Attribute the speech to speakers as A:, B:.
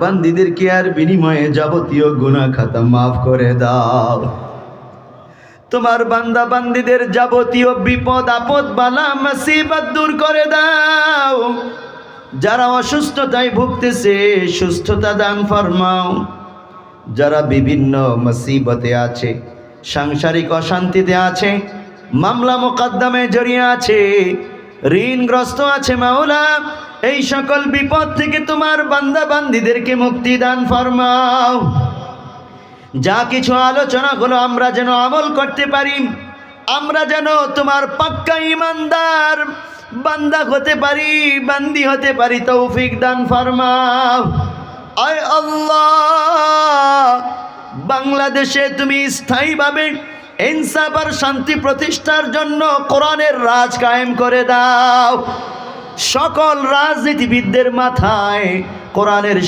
A: বান্দীদেরকে আর বিনিময়ে যাবতীয় গুনাহ খাতা মাফ করে দাও। তোমার বান্দা বান্দীদের যাবতীয় বিপদ আপদ বালা মুসিবত দূর করে দাও। যারা অসুস্থতায় ভুগতেছে সুস্থতা দান ফরমাও। যারা বিভিন্ন মুসিবতে আছে, সাংসারিক অশান্তিতে আছে, মামলা মোকদ্দমায় জড়িয়ে আছে, ঋণগ্রস্ত আছে, মাওলা এই সকল বিপদ থেকে তোমার বান্দা বান্দীদেরকে মুক্তি দান ফরমাও। যা কিছু আলোচনা হলো আমরা যেন আমল করতে পারি, আমরা যেন তোমার পাক্কা ঈমানদার বান্দা হতে পারি, বান্দি হতে পারি, তৌফিক দান ফরমাও। আয় আল্লাহ, বাংলাদেশে তুমি স্থায়ীভাবে ইনসাফ আর শান্তি প্রতিষ্ঠার জন্য কোরআনের রাজ কায়েম করে দাও। সকল রাজনীতিবিদদের মাথায় কোরআনের